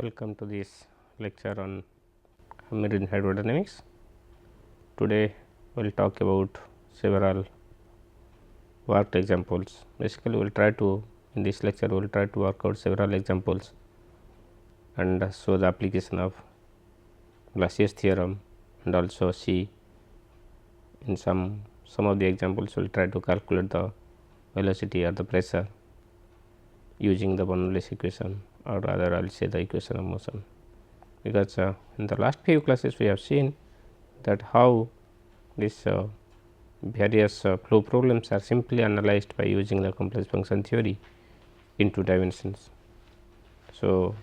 Welcome to this lecture on marine hydrodynamics. Today we will talk about several worked examples. Basically, we will try to in this lecture we will try to work out several examples and show the application of Lassius theorem, and also see in some of the examples we will try to calculate the velocity or the pressure using the Bernoulli's equation, or rather I will say the equation of motion. Because in the last few classes we have seen that how this various flow problems are simply analyzed by using the complex function theory in 2 dimensions. So,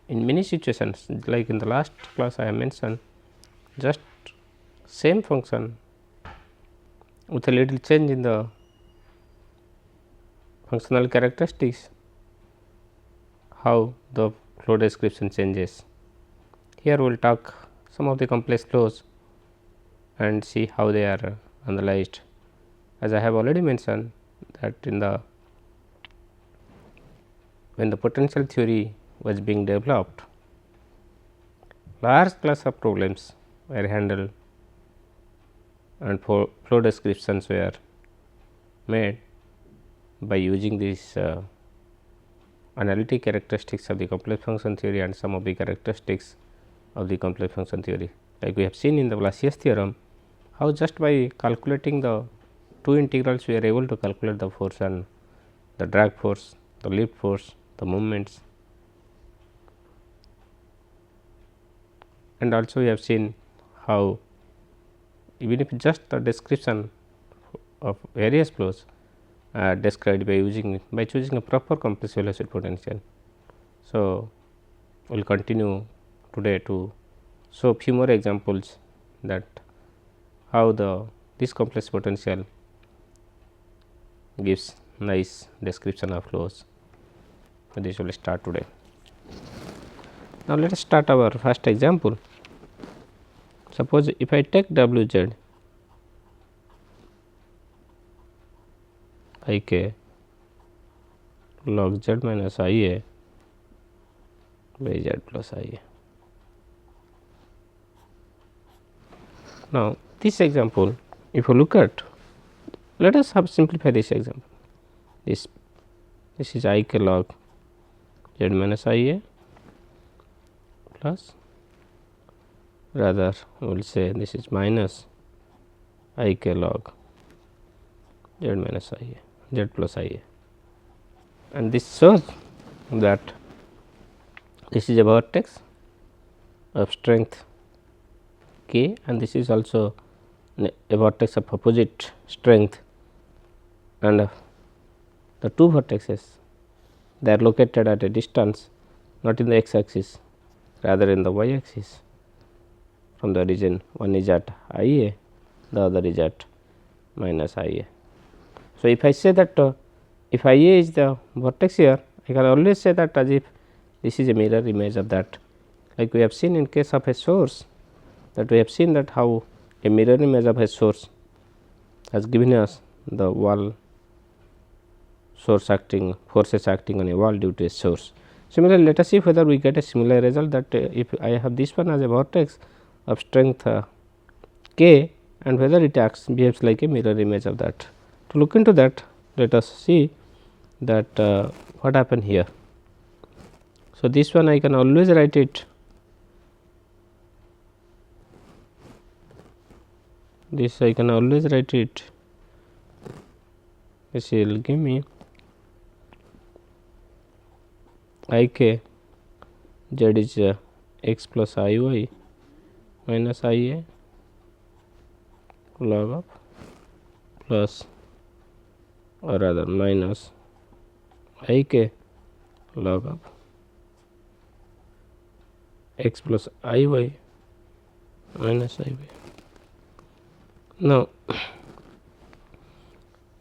in many situations, like in the last class I have mentioned, just same function with a little change in the functional characteristics, how the flow description changes. Here we will talk some of the complex flows and see how they are analyzed. As I have already mentioned that in the when the potential theory was being developed, large class of problems were handled and flow descriptions were made by using these analytic characteristics of the complex function theory and some of the characteristics of the complex function theory. Like we have seen in the Lassius theorem, how just by calculating the two integrals we are able to calculate the force and the drag force, the lift force, the moments, and also we have seen how even if just the description of various flows are described by choosing a proper complex velocity potential. So, we will continue today to show few more examples that how this complex potential gives nice description of flows. So, this will start today. Now, let us start our first example. Suppose if I take W z I k log z minus I a by z plus I a. Now, this example, if you look at, let us have simplify this example. This is I k log z minus I a plus, rather we will say this is minus I k log z minus I a, z plus I a, and this shows that this is a vortex of strength k, and this is also a vortex of opposite strength, and the two vortexes, they are located at a distance not in the x axis, rather in the y axis from the origin. One is at I a, the other is at minus I a. So, if I say that if I a is the vortex here, I can always say that as if this is a mirror image of that, like we have seen in case of a source, that we have seen that how a mirror image of a source has given us the wall source acting, forces acting on a wall due to a source. Similarly, let us see whether we get a similar result, that if I have this one as a vortex of strength k, and whether it behaves like a mirror image of that. To look into that, let us see that what happened here. So, this one I can always write it, this I can always write it, this will give me I k z is x plus I y minus I a log of plus, or rather minus I k log of x plus I y minus I y. Now,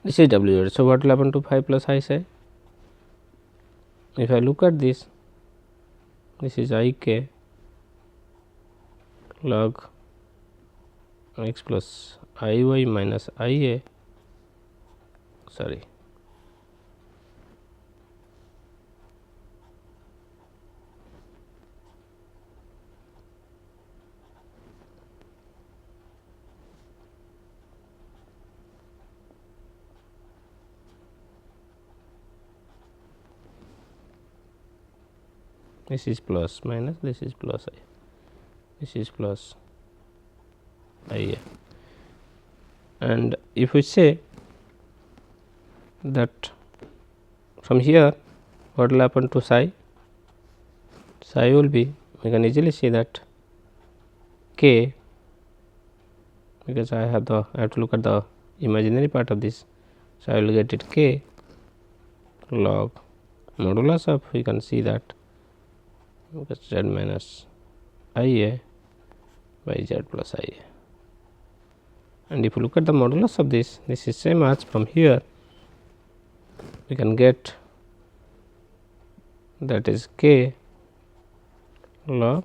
this is W z. So, what will happen to phi plus I psi? If I look at this, this is I k log x plus I y minus I a, sorry, this is plus minus, this is plus I, this is plus I a. And if we say that from here what will happen to psi? Psi will be, we can easily see that k, because I have to look at the imaginary part of this, so I will get it k log modulus of, we can see that z minus I a by z plus I a. And if you look at the modulus of this is same as from here we can get, that is k log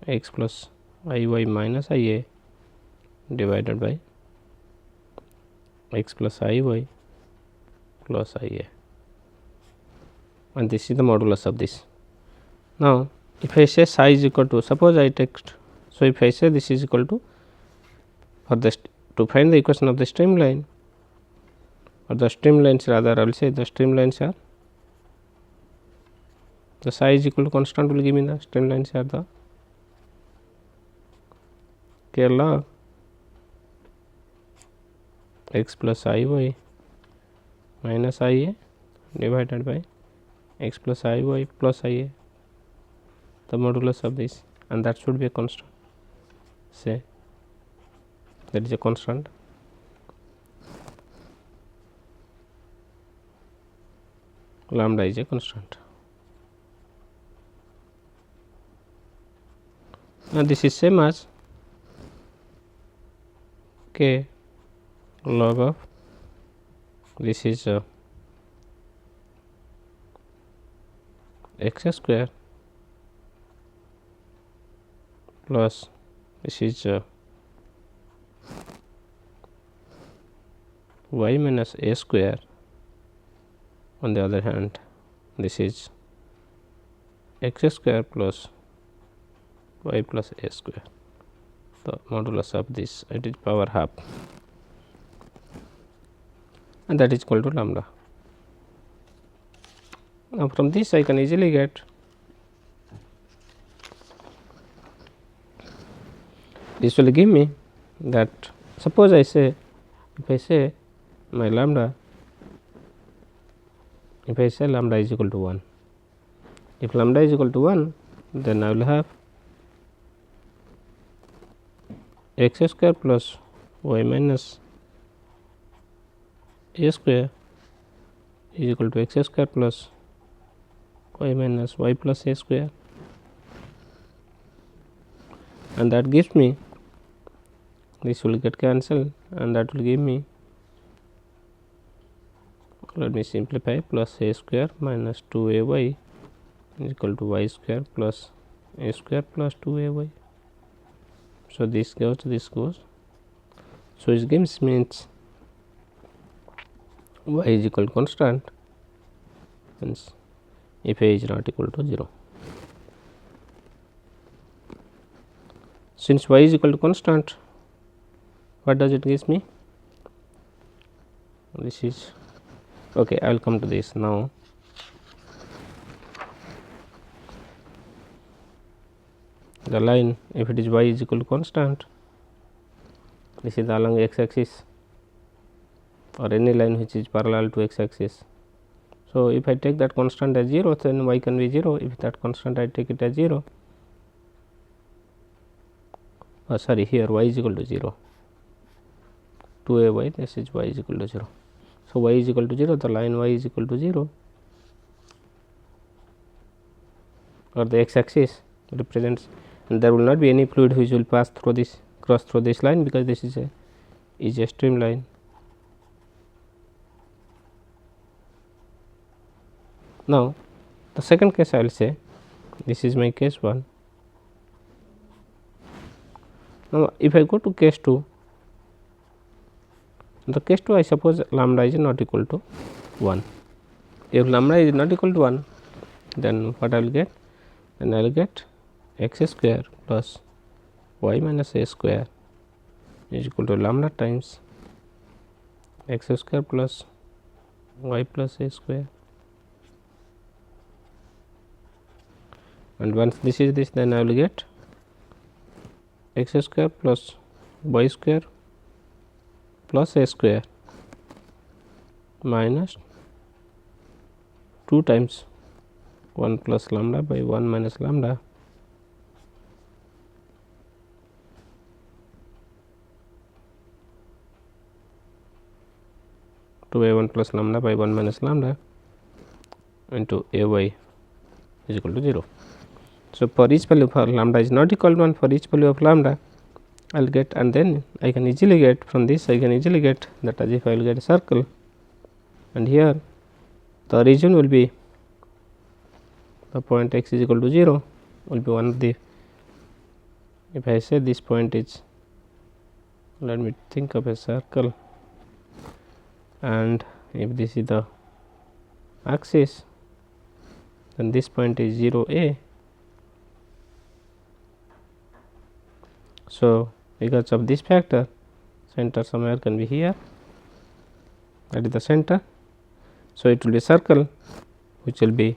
x plus I y minus I a divided by x plus I y plus I a, and this is the modulus of this. Now, if I say psi is equal to, suppose I take, so if I say this is equal to, for the to find the equation of the streamline, or the streamlines rather, I will say the streamlines are, the psi is equal to constant will give me the streamlines are the k log x plus I y minus I a divided by x plus I y plus I a, the modulus of this, and that should be a constant, say that is a constant. Lambda is a constant. Now, this is same as k log of, this is x square plus this is y minus a square. On the other hand, this is x square plus y plus a square, the modulus of this, it is power half, and that is equal to lambda. Now, from this I can easily get, this will give me that, suppose I say, if I say my lambda, if I say lambda is equal to 1, if lambda is equal to 1, then I will have x square plus y minus a square is equal to x square plus y minus y plus a square, and that gives me, this will get cancelled, and that will give me, let me simplify, plus a square minus 2 a y is equal to y square plus a square plus 2 a y. So, this goes, this goes. So, it gives means y is equal to constant, hence if a is not equal to 0. Since y is equal to constant, what does it gives me? This is okay, I will come to this now. The line, if it is y is equal to constant, this is along x axis or any line which is parallel to x axis. So, if I take that constant as 0, then y can be 0. If that constant I take it as 0, sorry, here y is equal to 0, 2 a y, this is y is equal to 0. So, y is equal to 0, the line y is equal to 0, or the x axis represents, and there will not be any fluid which will pass through this, cross through this line, because this is a streamline. Now, the second case I will say, this is my case 1. Now, if I go to case 2, the case 2 I suppose lambda is not equal to 1. If lambda is not equal to 1, then what I will get? Then I will get x square plus y minus a square is equal to lambda times x square plus y plus a square. and once this is this, then I will get x square plus y square plus a square minus 2 times 1 plus lambda by 1 minus lambda to a1 plus lambda by 1 minus lambda into ay is equal to 0. So, for each value for lambda is not equal to 1, for each value of lambda I will get, and then I can easily get from this, I can easily get that as if I will get a circle, and here the origin will be the point x is equal to 0 will be one of the, if I say this point is, let me think of a circle, and if this is the axis, then this point is 0 a. So, because of this factor, center somewhere can be here, that is the center. So, it will be a circle which will be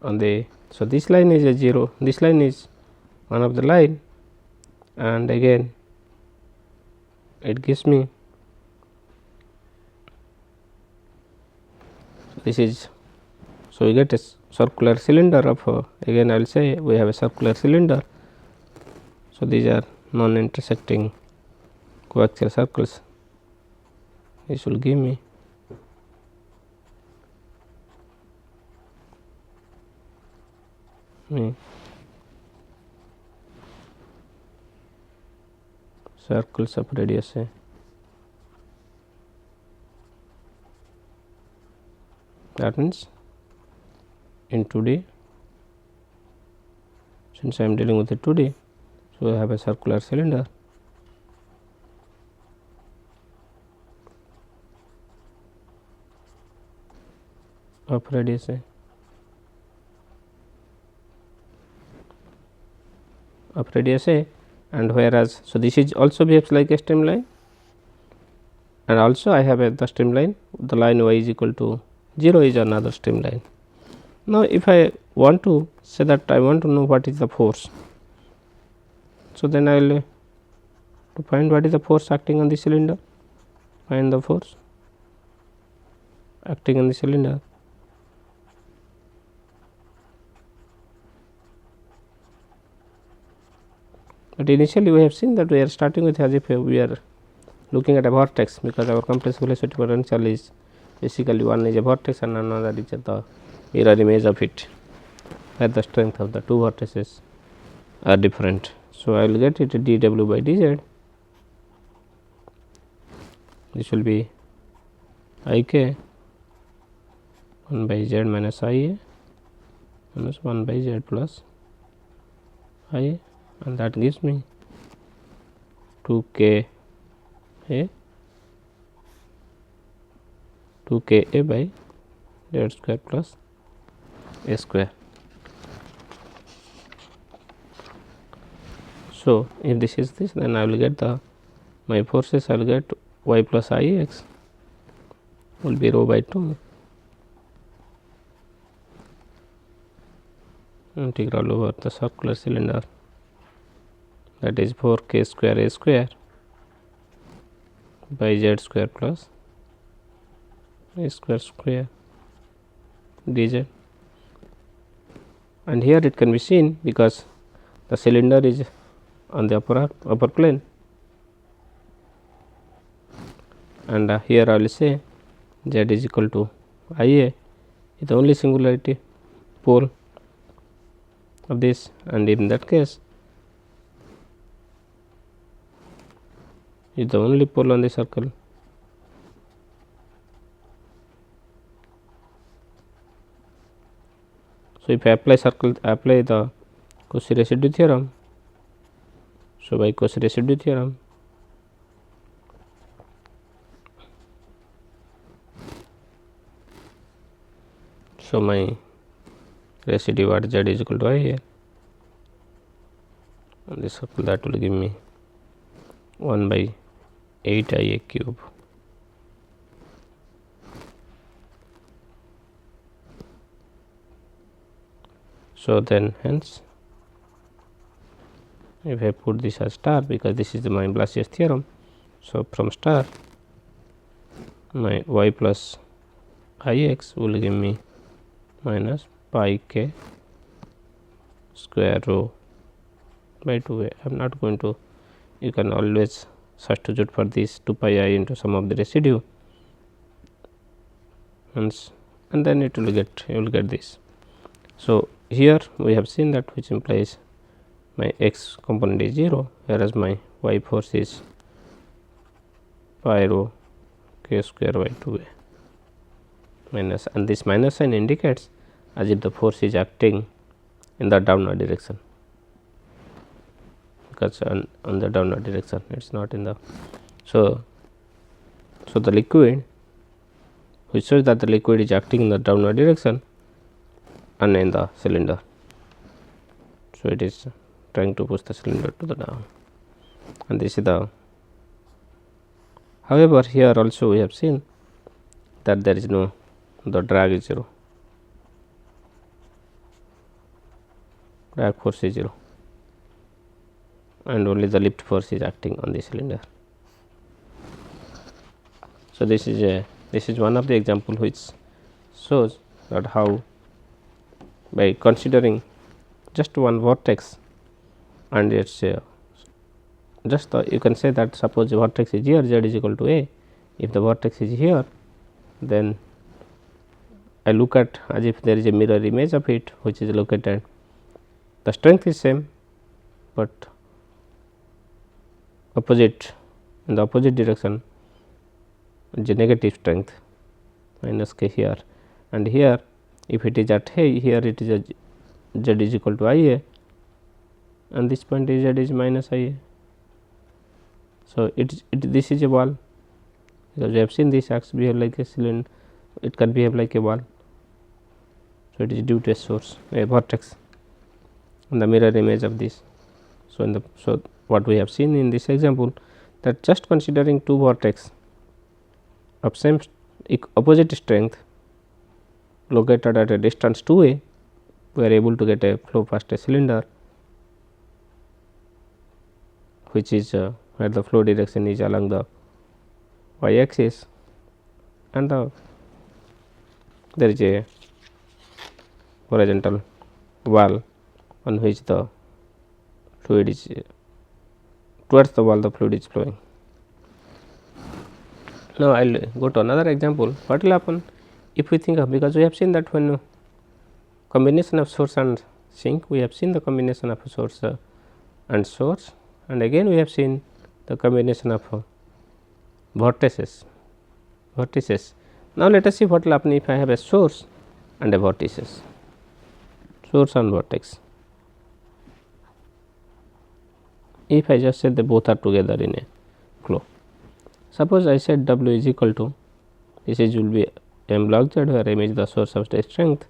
on the, so this line is a 0, this line is one of the line, and again it gives me, this is, so we get a circular cylinder of again I will say we have a circular cylinder. So, these are non intersecting coaxial circles, this will give me circles of radius a. That means in 2D, since I am dealing with a 2D, so I have a circular cylinder of radius a, and whereas, so this is also behaves like a streamline, and also I have the streamline, the line y is equal to 0 is another streamline. Now, if I want to say that I want to know what is the force, so then I will to find what is the force acting on the cylinder, find the force acting on the cylinder. But initially we have seen that we are starting with as if we are looking at a vortex, because our compressive velocity potential is basically one is a vortex and another is the mirror image of it, where the strength of the two vortices are different. So, I will get it dw by dz, this will be ik 1 by z minus ia minus 1 by z plus ia, and that gives me 2 Ka by z square plus a square. So, if this is this, then I will get the my forces, I will get y plus ix will be rho by 2 integral over the circular cylinder, that is 4k square a square by z square plus a square square dz. And here it can be seen, because the cylinder is on the upper plane, and here I will say z is equal to ia is the only singularity pole of this, and in that case is the only pole on the circle. So, if I apply the Cauchy residue theorem, so by Cauchy residue theorem, so my residue at z is equal to ia on this circle, that will give me 1 by 8 ia cube. So then hence if I put this as star, because this is my Blasius theorem, so from star my y plus I x will give me minus pi k square rho by 2a. I am not going to, you can always substitute for this 2 pi I into some of the residue, and then it will get, you will get this. So here we have seen that, which implies my x component is 0, whereas my y force is pi rho k square by 2a minus, and this minus sign indicates as if the force is acting in the downward direction, because on the downward direction, it is not in the. So the liquid, which shows that the liquid is acting in the downward direction and in the cylinder. So it is trying to push the cylinder to the down, and this is the. However, here also we have seen that there is no, the drag is 0, drag force is 0, and only the lift force is acting on the cylinder. So this is one of the example which shows that how, by considering just one vortex, and it's just the, you can say that suppose the vortex is here, z is equal to a. If the vortex is here, then I look at as if there is a mirror image of it, which is located, the strength is same, but opposite, in the opposite direction is a negative strength minus k here, and here if it is at a, here it is a z is equal to I a, and this point is z is minus I a. So this is a ball, because we have seen this acts behave like a cylinder, it can behave like a ball. So it is due to a source, a vortex, and the mirror image of this. So so what we have seen in this example, that just considering two vortex of same opposite strength located at a distance 2a, we are able to get a flow past a cylinder, which is where the flow direction is along the y axis, and there is a horizontal wall on which the fluid is towards the wall, the fluid is flowing. Now I will go to another example. What will happen if we think of, because we have seen that when combination of source and sink, we have seen the combination of source and source, and again we have seen the combination of vortices. Now let us see what will happen if I have a source and a vortices, source and vortex. If I just said they both are together in a flow, suppose I said W is equal to, this is will be m log z, where m is the source of the strength,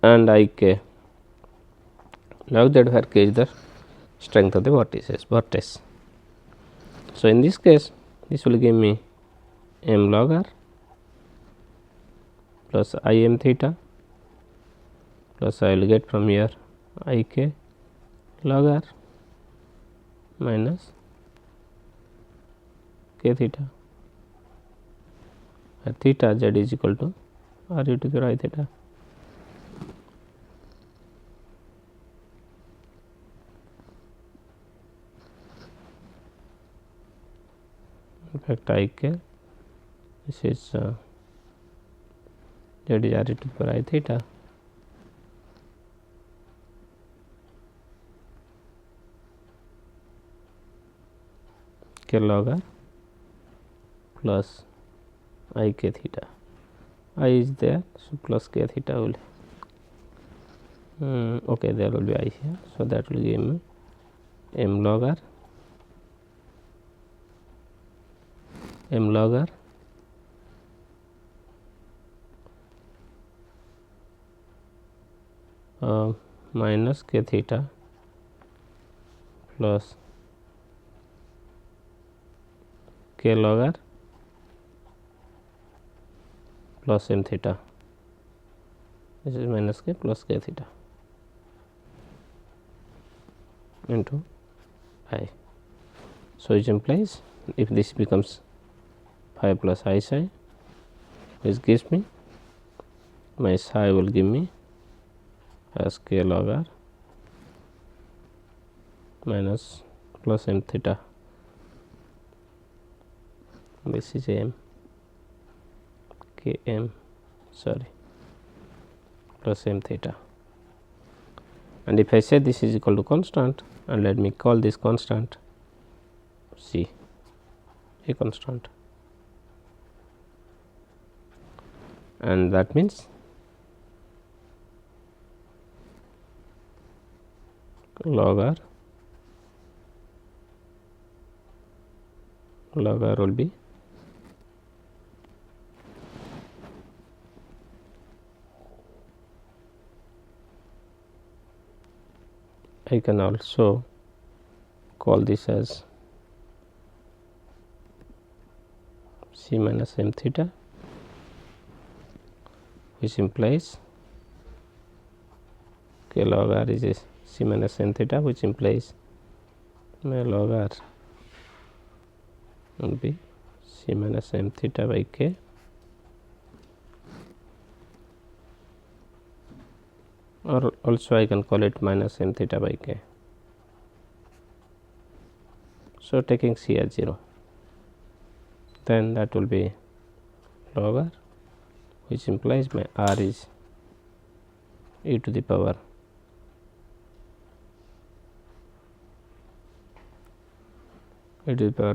and I k log z, where k is the strength of the vortex. So in this case, this will give me m log r plus I m theta, plus I will get from here I k log r minus k theta, where theta z is equal to r e to the I theta. In fact, I k, this is z is r e to the power I theta, k log r plus I k theta. I is there, so plus k theta will okay, there will be I here, so that will give me m log r minus k theta plus k log r plus m theta. This is minus k plus k theta. into I. So, which implies if this becomes phi plus I psi, which gives me my psi will give me as k log r minus plus m theta. This is m k m sorry plus m theta, and if I say this is equal to constant, and let me call this constant C, a constant, and that means log r will be I can also call this as C minus m theta, which implies k log r is a C minus n theta, which implies my log r will be C minus m theta by k or also I can call it minus m theta by k. So, taking C as 0, then that will be log r, which implies my r is e to the power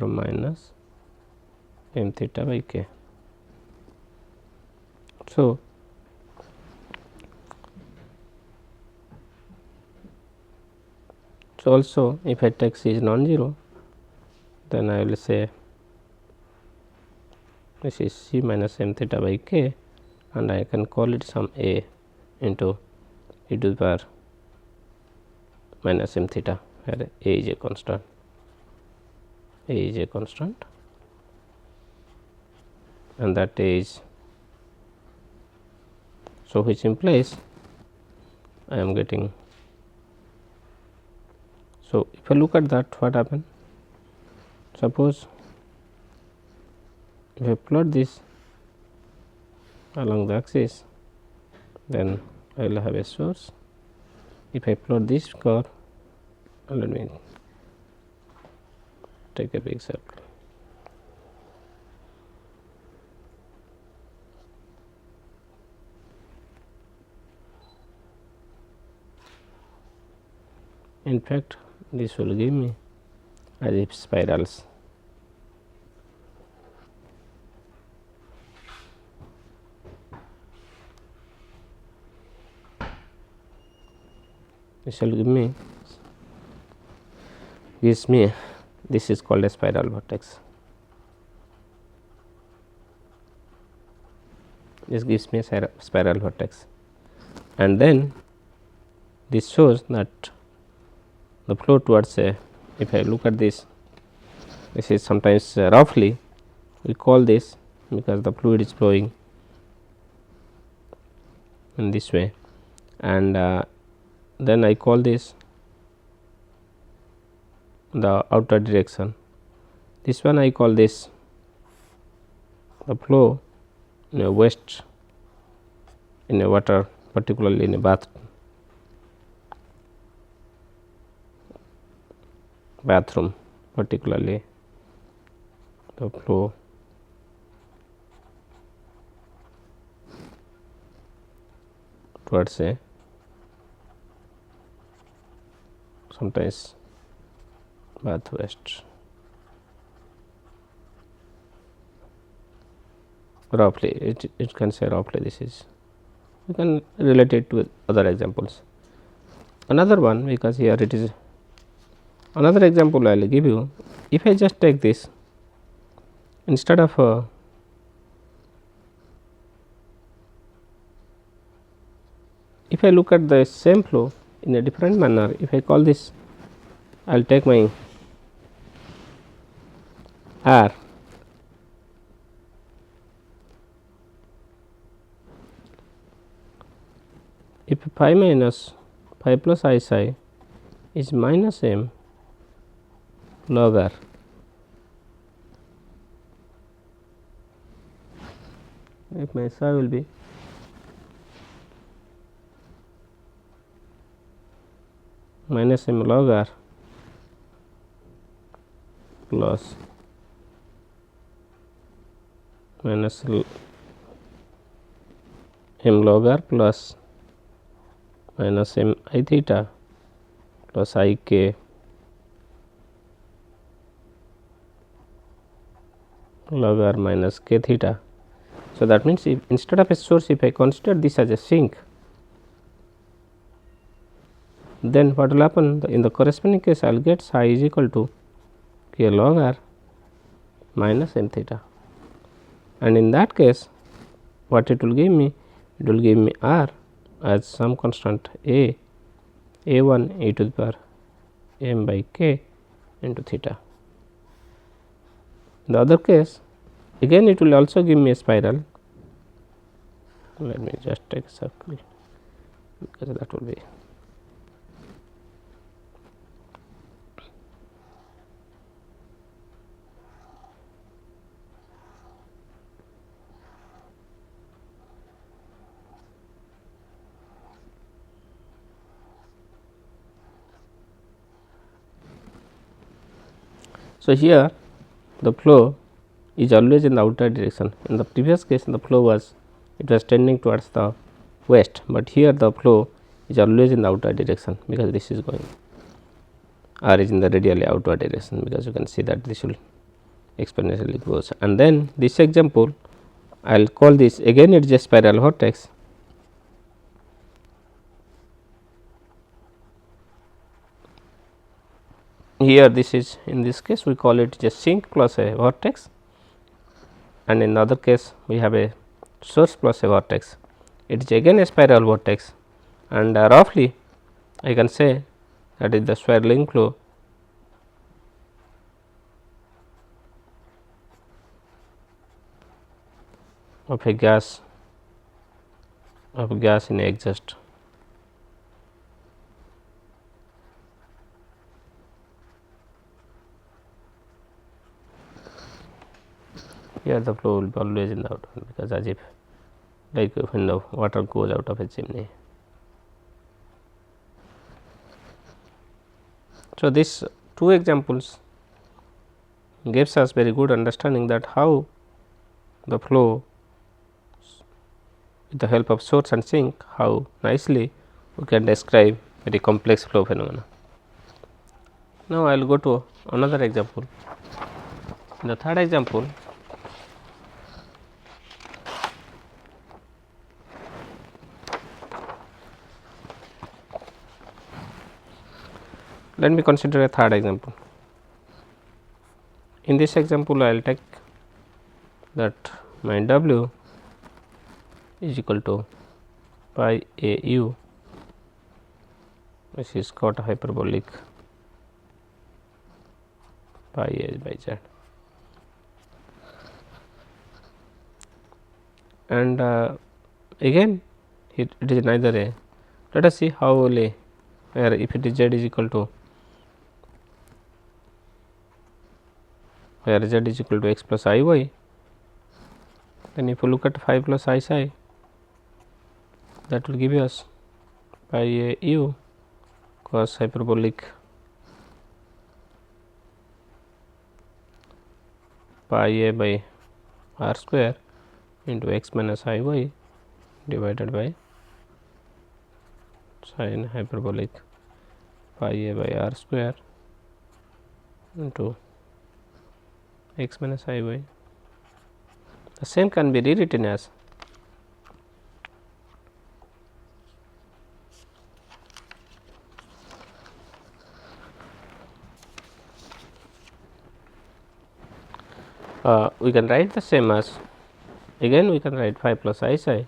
minus m theta by k. So, also if I take C is non-zero, then I will say this is C minus m theta by k, and I can call it some a into e to the power minus m theta, where a is a constant. A is a constant, and that is so, which implies I am getting. So, if I look at that, what happen? Suppose if I plot this along the axis, then I will have a source. If I plot this curve, let me take a big circle. In fact, this will give me as if spirals. This will gives me this is called a spiral vortex. This gives me a spiral vortex, and then this shows that the flow towards a, if I look at this is sometimes roughly we call this, because the fluid is flowing in this way, and then I call this the outer direction. This one I call this the flow in a waste in a water, particularly in a bathroom, particularly the flow towards a sometimes bath waste. Roughly, it can say roughly this is, you can relate it to other examples. Another one, because here it is another example I will give you. If I just take this, instead of if I look at the same flow in a different manner, if I call this, I will take my R, if phi minus phi plus I psi is minus m log r. If my psi will be minus m log r plus minus m log r plus minus m I theta plus I k log r minus k theta. So, that means, if instead of a source, if I consider this as a sink, then what will happen in the corresponding case, I will get psi is equal to k log r minus m theta, and in that case what it will give me? It will give me r as some constant a1 e to the power m by k into theta. In the other case, again it will also give me a spiral. Let me just take a circle, because that will be so. Here the flow is always in the outer direction. In the previous case, the flow was tending towards the west, but here the flow is always in the outer direction, because this is going r is in the radially outward direction, because you can see that this will exponentially grows. And then this example, I will call this, again it is a spiral vortex. Here this is, in this case we call it just sink plus a vortex, and in the other case we have a source plus a vortex. It is again a spiral vortex, and roughly I can say that is the swirling flow of a gas in a exhaust. Here the flow will be always in the outward, because as if like when the water goes out of a chimney. So, these two examples gives us very good understanding that how the flow with the help of source and sink, how nicely we can describe very complex flow phenomena. Now, I will go to another example. In the third example, let me consider a third example. In this example, I will take that my W is equal to pi a u, which is cot hyperbolic pi a by z, and again it is neither a. Let us see how will where if it is z is equal to, where z is equal to x plus I y, then if you look at 5 plus I psi, that will give us pi a u cos hyperbolic pi a by r square into x minus I y divided by sin hyperbolic pi a by r square into x minus I y. The same can be rewritten as we can write the same as, again we can write 5 plus I psi,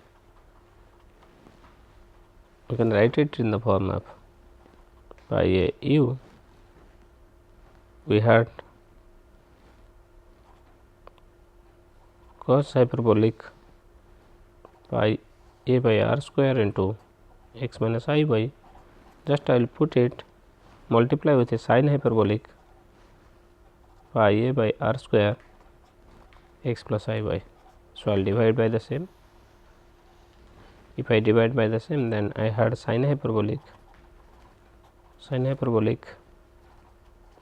we can write it in the form of pi a u. We had cos hyperbolic pi a by r square into x minus I y. Just I will put it multiply with a sine hyperbolic pi a by r square x plus I y. So, I will divide by the same. If I divide by the same, then I had sine hyperbolic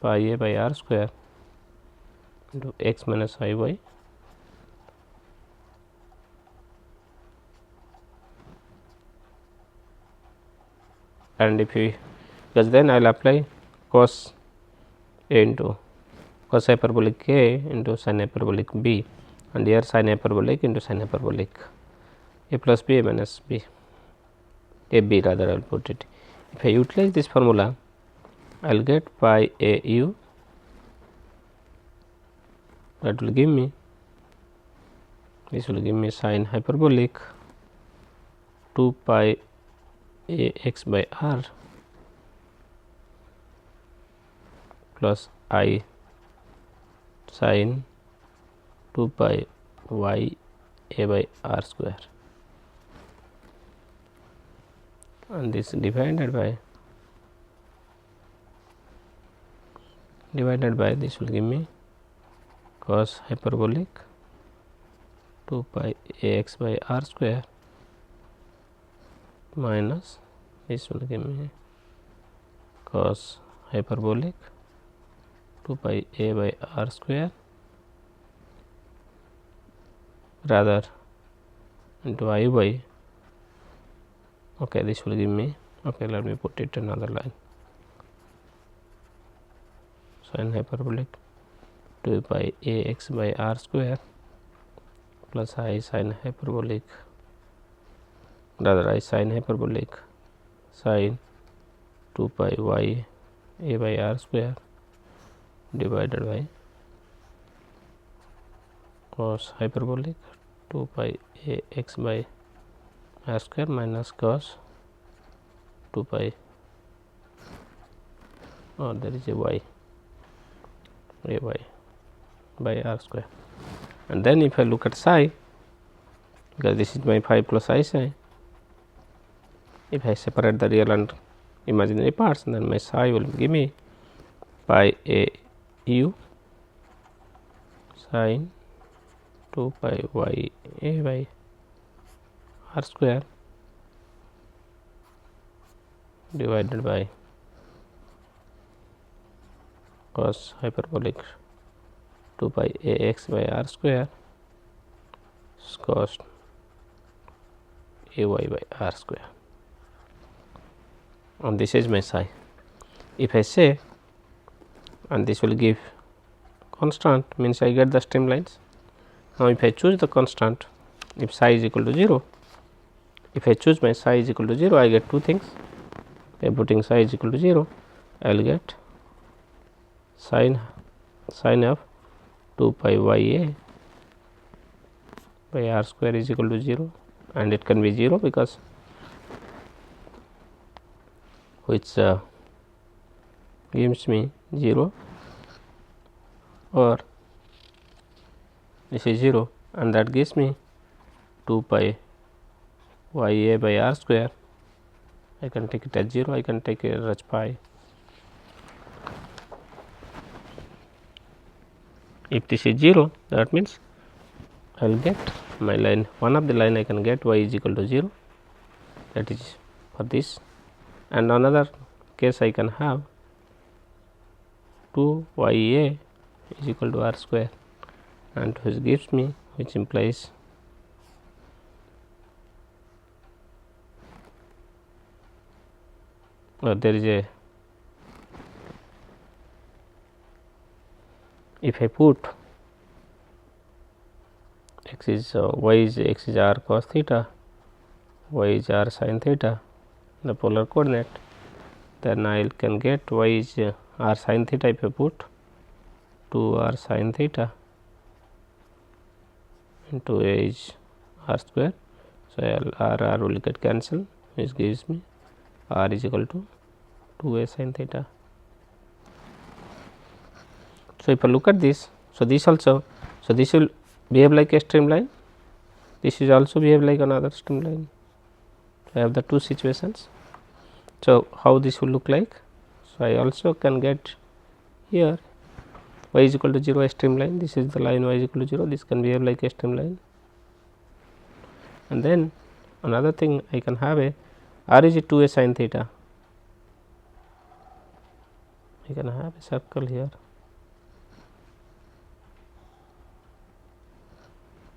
pi a by r square into x minus I y and if we, because then I will apply cos a into cos hyperbolic a into sin hyperbolic b, and here sin hyperbolic into sin hyperbolic a plus b a minus b, a b rather I will put it. If I utilize this formula, I will get pi a u, that will give me, this will give me sin hyperbolic 2 pi a x by r plus I sin 2 pi y a by r square, and this divided by this will give me cos hyperbolic 2 pi a x by r square minus this will give me cos hyperbolic 2 pi a by r square rather into I y. Okay, this will give me, okay, let me put it another line, sin hyperbolic 2 pi a x by r square plus I sin hyperbolic sin 2 pi y a by r square divided by cos hyperbolic 2 pi a x by r square minus cos 2 pi, there is a y by r square. And then if I look at psi, because this is my phi plus I psi, if I separate the real and imaginary parts, then my psi will give me pi a u sin 2 pi y a by r square divided by cos hyperbolic 2 pi a x by r square cos a y by r square, and this is my psi. If I say, and this will give constant, means I get the streamlines. Now, if I choose the constant, if psi is equal to 0, if I choose my psi is equal to 0, I get two things. By putting psi is equal to 0, I will get sin of 2 pi y a by r square is equal to 0, and it can be 0 because which gives me 0, or this is 0 and that gives me 2 pi y a by r square. I can take it as 0, I can take it as pi. If this is 0, that means I will get my line, one of the line I can get y is equal to 0, that is for this, and another case I can have 2 y a is equal to r square, and which gives me, which implies there is a, if I put x is x is r cos theta, y is r sin theta, the polar coordinate, then I can get y is r sin theta. If I put 2 r sin theta into a is r square, so r will get cancelled, which gives me r is equal to 2a sin theta. So, if I look at this, so this also, so this will behave like a streamline, this is also behave like another streamline. So, I have the two situations. So, how this will look like? So, I also can get here y is equal to 0 a streamline, this is the line y is equal to 0, this can behave like a streamline. And then another thing, I can have a r is 2 a sin theta, I can have a circle here,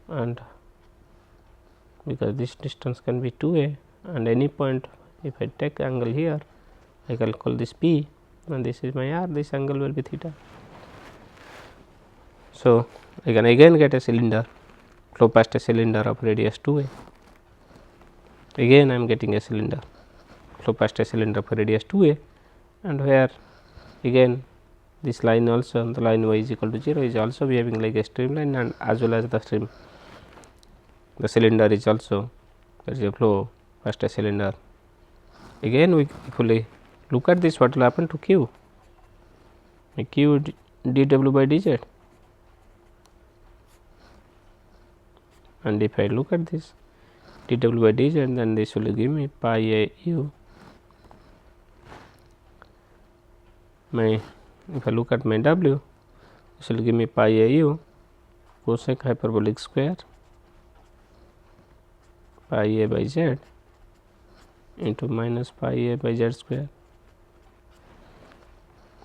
and because this distance can be 2 a, and any point if I take angle here, I can call this p, and this is my r, this angle will be theta. So, I can again get a cylinder, flow past a cylinder of radius 2 a, again I am getting a cylinder, flow past a cylinder of radius 2 a, and where again this line also, the line y is equal to 0 is also behaving like a streamline, and as well as the cylinder is also, there is a flow past a cylinder. Again we if look at this, what will happen to q? Q dw by dz, and if I look at this dw by dz, then this will give me pi a u. If I look at my w, this will give me pi a u cosec hyperbolic square pi a by z into minus pi a by z square,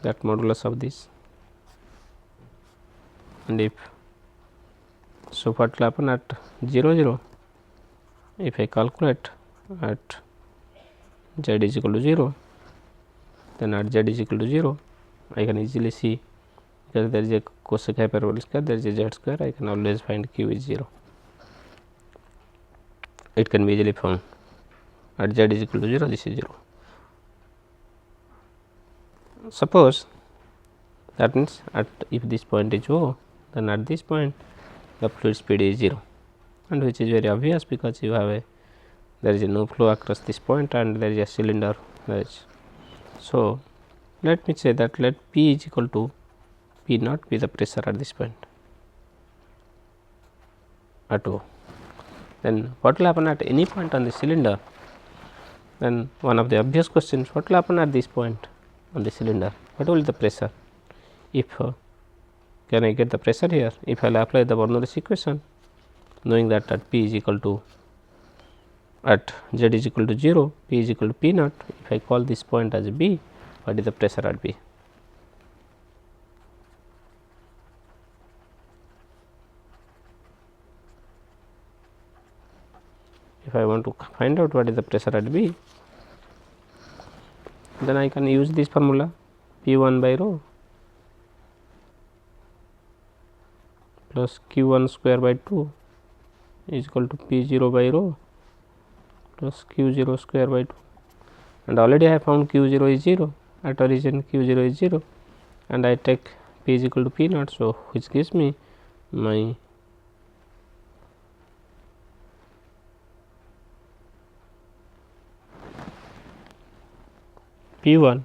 that modulus of this. And if so, what will happen at 0 0? If I calculate at z is equal to 0, then at z is equal to 0, I can easily see, because there is a cosec hyperbolic square, there is a z square, I can always find q is 0. It can be easily found at z is equal to 0, this is 0. Suppose that means at if this point is O, then at this point the fluid speed is 0, and which is very obvious, because you have there is no flow across this point and there is a cylinder. So, let me say that let P is equal to P naught be the pressure at this point at O. Then what will happen at any point on the cylinder? Then one of the obvious questions, what will happen at this point on the cylinder? What will be the pressure? If can I get the pressure here? If I will apply the Bernoulli's equation, knowing that at P is equal to at Z is equal to 0, P is equal to P naught. If I call this point as B, what is the pressure at B? If I want to find out what is the pressure at B, then I can use this formula, P1 by rho plus Q1 square by 2 is equal to P0 by rho plus Q0 square by 2, and already I have found Q0 is 0, at origin Q0 is 0, and I take P is equal to P naught. So, which gives me my P1.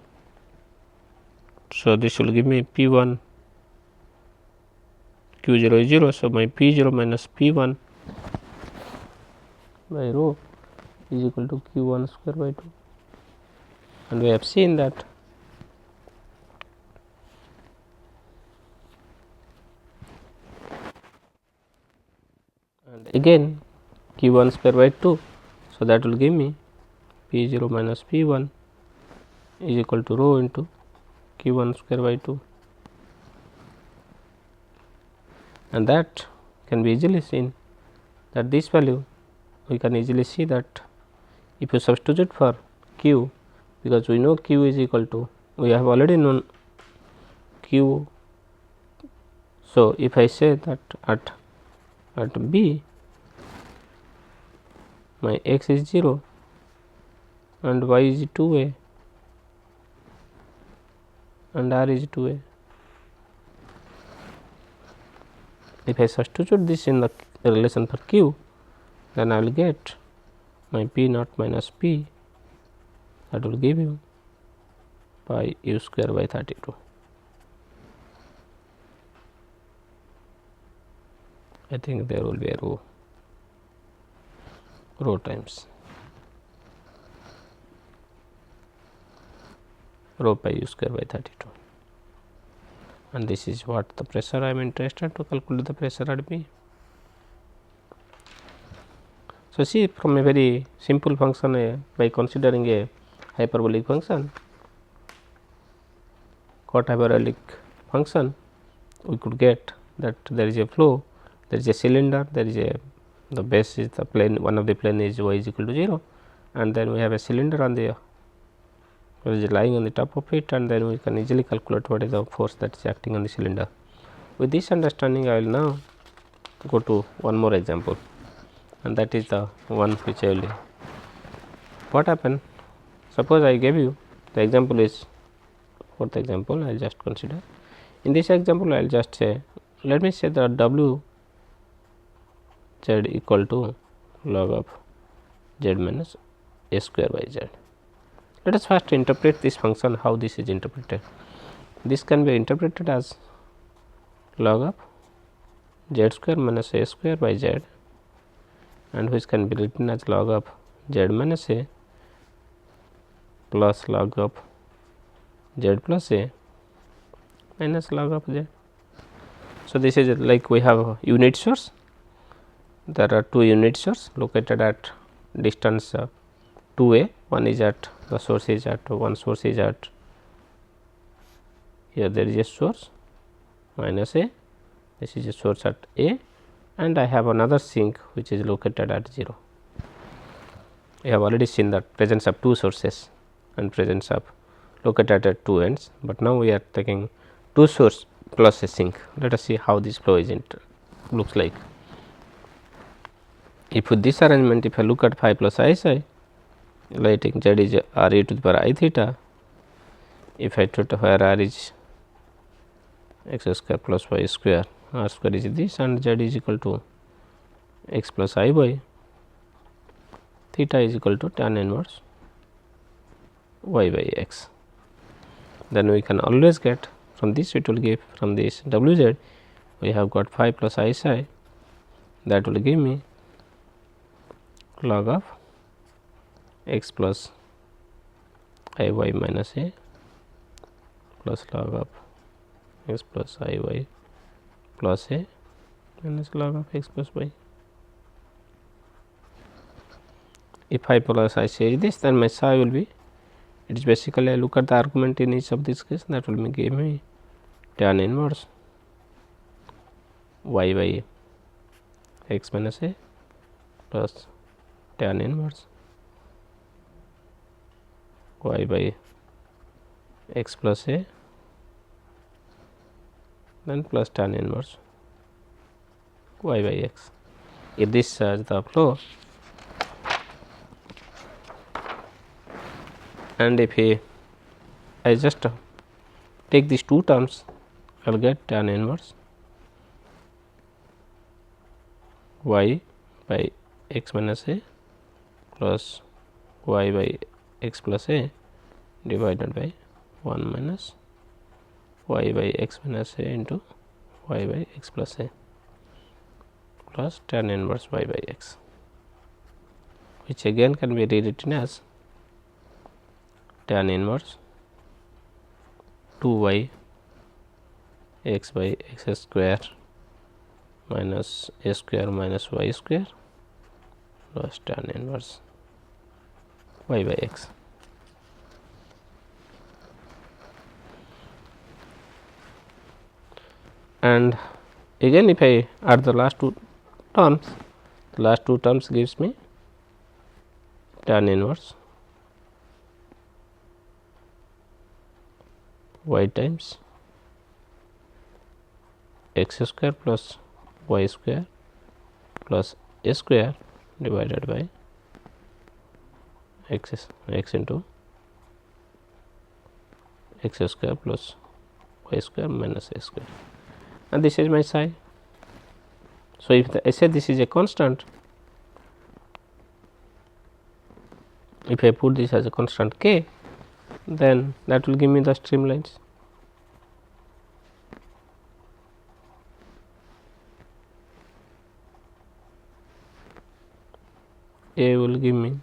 So, this will give me P1, Q0 is 0. So, my P0 minus P1 by rho is equal to Q1 square by 2, and we have seen that and again Q1 square by 2. So, that will give me P0 minus P1 is equal to rho into Q1 square by 2, and that can be easily seen that this value, we can easily see that if you substitute for Q, because we know Q is equal to, we have already known Q. So, if I say that at B my x is 0 and y is 2a and r is 2a, if I substitute this in the relation for Q, then I will get my P naught minus P, that will give you pi u square by 32. I think there will be a rho times. rho pi u square by 32, and this is what the pressure I am interested to calculate the pressure at B. So, see from a very simple function by considering a hyperbolic function, cot hyperbolic function, we could get that there is a flow, there is a cylinder, there is a the base is the plane, one of the plane is y is equal to 0, and then we have a cylinder on the is lying on the top of it, and then we can easily calculate what is the force that is acting on the cylinder. With this understanding, I will now go to one more example, and that is the one which I will. What happened? Suppose I gave you the example is fourth example. I will just consider. In this example, I will just say, let me say that W z equal to log of z minus a square by z. Let us first interpret this function, how this is interpreted. This can be interpreted as log of z square minus a square by z, and which can be written as log of z minus a plus log of z plus a minus log of z. So, this is like we have a unit source. There are two unit sources located at distance 2a. One is at the source is at one source is at here, there is a source minus a, this is a source at a, and I have another sink which is located at 0. We have already seen that presence of two sources and presence of located at two ends, but now we are taking two source plus a sink. Let us see how this flow is looks like. If with this arrangement, if I look at phi plus I psi, writing z is r e to the power I theta, if I put where r is x square plus y square, r square is this, and z is equal to x plus I by theta is equal to tan inverse y by x. Then we can always get from this, it will give from this w z, we have got phi plus I psi, that will give me log of x plus I y minus a plus log of x plus I y plus a minus log of x plus y. If phi plus I psi is this, then my psi will be, it is basically I look at the argument in each of this case, that will give me tan inverse y by x minus a plus tan inverse y by x plus a, then plus tan inverse y by x. If this is the flow, and if I just take these two terms, I will get tan inverse y by x minus a plus y by x plus a divided by 1 minus y by x minus a into y by x plus a plus tan inverse y by x, which again can be rewritten as tan inverse 2y x by x square minus a square minus y square plus tan inverse y by x. And again, if I add the last two terms, gives me tan inverse y times x square plus y square plus a square divided by x into x square plus y square minus a square, and this is my psi. So, if I say this is a constant, if I put this as a constant k, then that will give me the streamlines. A will give me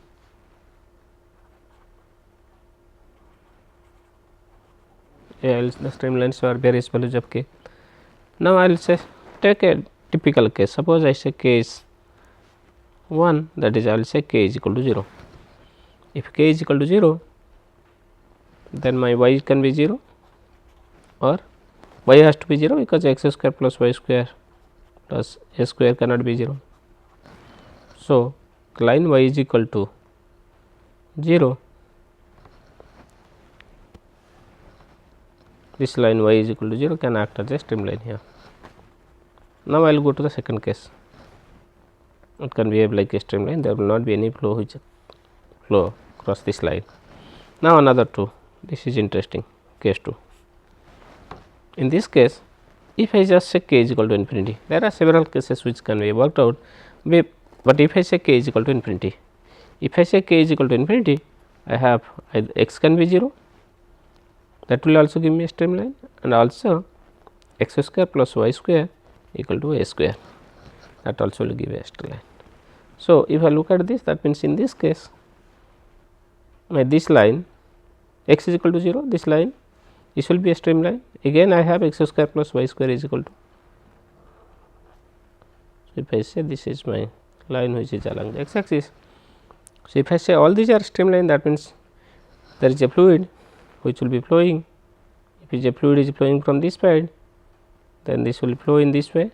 the streamlines are various values of k. Now, I will say take a typical case. Suppose I say k is 1, that is I will say k is equal to 0. If k is equal to 0, then my y can be 0 or y has to be 0 because x square plus y square plus a square cannot be 0. So, line y is equal to 0, this line y is equal to 0 can act as a streamline here. Now, I will go to the second case. It can behave like a streamline, there will not be any flow which flow across this line. Now, another 2, this is interesting, case 2. In this case, if I just say k is equal to infinity, there are several cases which can be worked out, but if I say k is equal to infinity, if I say k is equal to infinity, I have either x can be 0, that will also give me a streamline, and also x square plus y square equal to a square, that also will give a streamline. So, if I look at this, that means in this case this line x is equal to 0, this line, this will be a streamline. Again I have x square plus y square is equal to. So, if I say this is my line which is along the x axis. So, if I say all these are streamline, that means there is a fluid which will be flowing. If a fluid is flowing from this side, then this will flow in this way.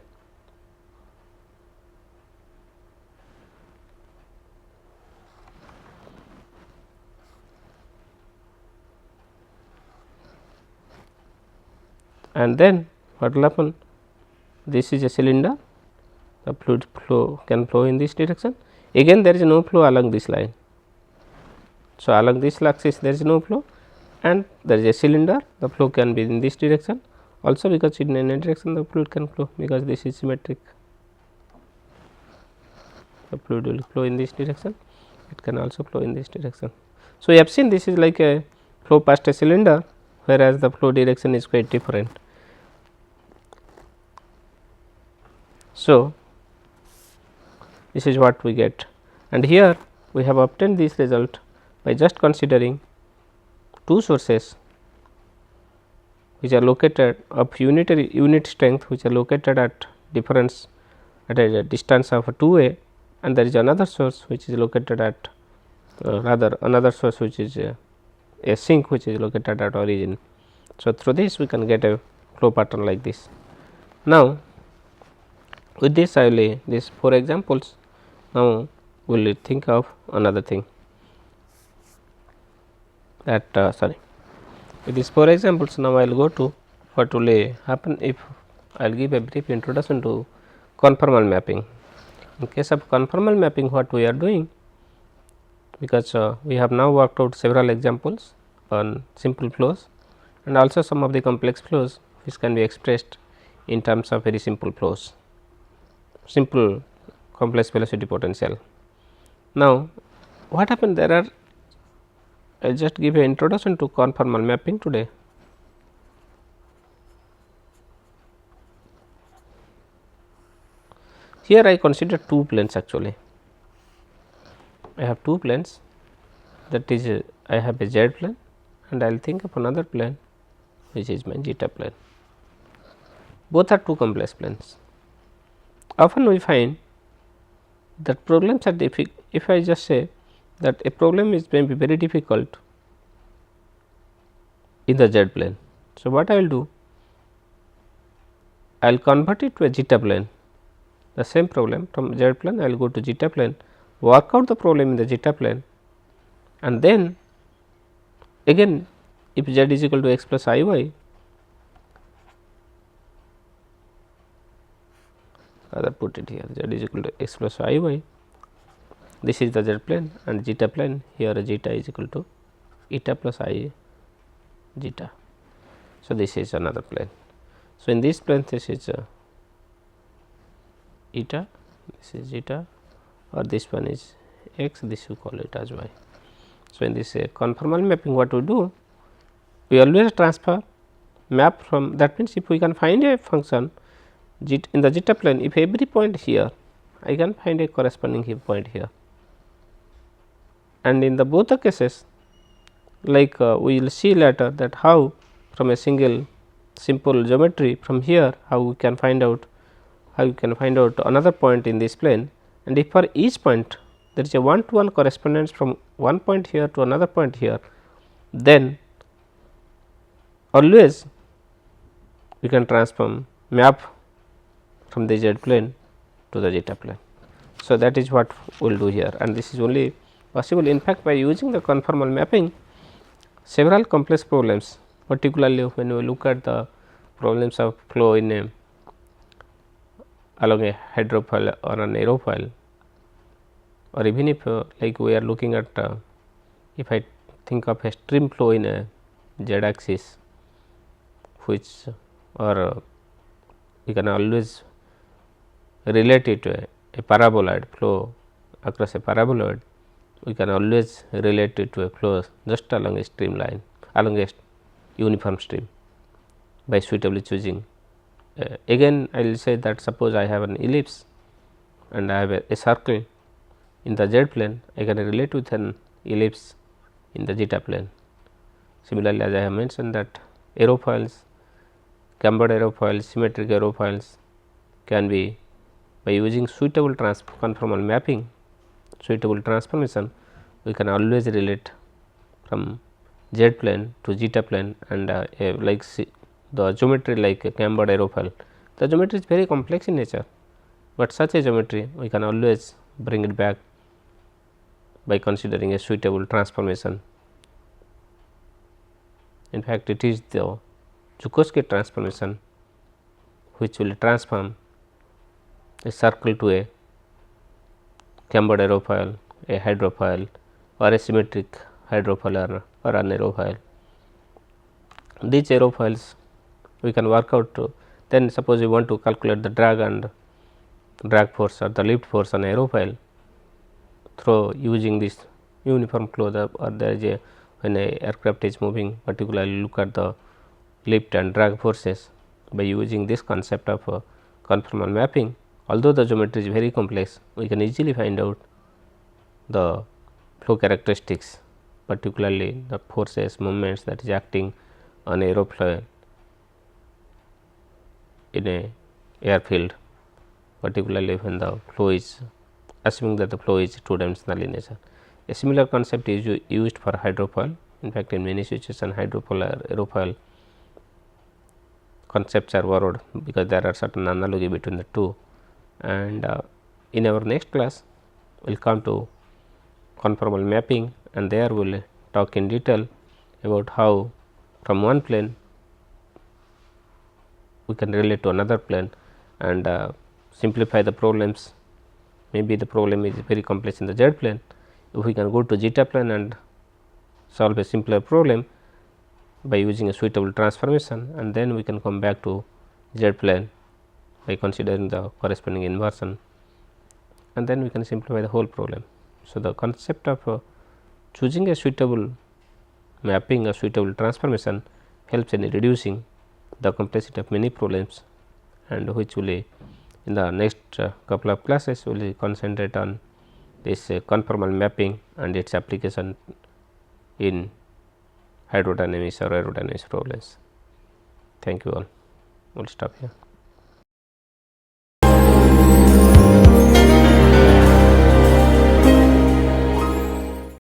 And then what will happen? This is a cylinder, the fluid flow can flow in this direction. Again there is no flow along this line. So, along this axis there is no flow, and there is a cylinder, the flow can be in this direction also, because in any direction the fluid can flow, because this is symmetric. The fluid will flow in this direction, it can also flow in this direction. So, you have seen this is like a flow past a cylinder, whereas the flow direction is quite different. So, this is what we get, and here we have obtained this result by just considering two sources which are located of unit strength, which are located at difference at a distance of 2a, and there is another source which is located at rather another source which is a sink which is located at origin. So, through this we can get a flow pattern like this. Now, with this I will lay these 4 examples. Now, we will think of another thing, that with these 4 examples. Now, I will go to what will happen if I will give a brief introduction to conformal mapping. In case of conformal mapping, what we are doing, because we have now worked out several examples on simple flows and also some of the complex flows which can be expressed in terms of very simple flows, simple complex velocity potential. Now, what happened, there are, I will just give an introduction to conformal mapping today. Here I consider 2 planes actually. I have 2 planes, that is I have a z plane and I will think of another plane which is my zeta plane. Both are 2 complex planes. Often we find that problems are difficult. If I just say that a problem is may be very difficult in the z plane. So, what I will do? I will convert it to a zeta plane, the same problem from z plane I will go to zeta plane, work out the problem in the zeta plane, and then again if z is equal to x plus I y, rather put it here, z is equal to x plus I y, this is the z plane, and zeta plane, here zeta is equal to eta plus I zeta. So, this is another plane. So, in this plane this is eta, this is zeta, or this one is x, this you call it as y. So, in this conformal mapping, what we do? We always transfer map from, that means if we can find a function in the zeta plane, if every point here I can find a corresponding point here, and in the both the cases, like we will see later that how from a single simple geometry. From here, how we can find out another point in this plane, and if for each point there is a one to one correspondence from one point here to another point here, then always we can transform map from the z plane to the zeta plane. So, that is what we will do here, and this is only possible in fact by using the conformal mapping. Several complex problems, particularly when we look at the problems of flow in a along a hydrofoil or an aerofoil, or even if like we are looking at if I think of a stream flow in a z axis, which or we can always relate it to a paraboloid flow across a paraboloid, we can always relate it to a flow just along a streamline, along a uniform stream by suitably choosing. Again I will say that suppose I have an ellipse and I have a circle in the z plane, I can relate with an ellipse in the zeta plane. Similarly, as I have mentioned that aerofoils, cambered aerofoils, symmetric aerofoils can be by using suitable conformal mapping, suitable transformation, we can always relate from z plane to zeta plane, and like the geometry like a cambered aerofoil, the geometry is very complex in nature, but such a geometry we can always bring it back by considering a suitable transformation. In fact, it is the Joukowski transformation which will transform a circle to a cambered aerofoil, a hydrofoil, or a symmetric hydrofoil or an aerofoil. These aerofoils we can work out then suppose we want to calculate the drag force or the lift force on aerofoil through using this uniform flow, or there is a when a aircraft is moving, particularly look at the lift and drag forces by using this concept of conformal mapping. Although the geometry is very complex, we can easily find out the flow characteristics, particularly the forces, moments that is acting on aeroplane in a airfield, particularly when the flow is assuming that the flow is two dimensional in nature. A similar concept is used for hydrofoil. In fact, in many situations hydrofoil or aerofoil concepts are borrowed because there are certain analogy between the two, and in our next class we will come to conformal mapping, and there we will talk in detail about how from one plane we can relate to another plane and simplify the problems. Maybe the problem is very complex in the z plane, if we can go to zeta plane and solve a simpler problem by using a suitable transformation, and then we can come back to z plane by considering the corresponding inversion, and then we can simplify the whole problem. So, the concept of choosing a suitable mapping or suitable transformation helps in reducing the complexity of many problems, and which will in the next couple of classes we will concentrate on this conformal mapping and its application in hydrodynamics or aerodynamics problems. Thank you all. We will stop here.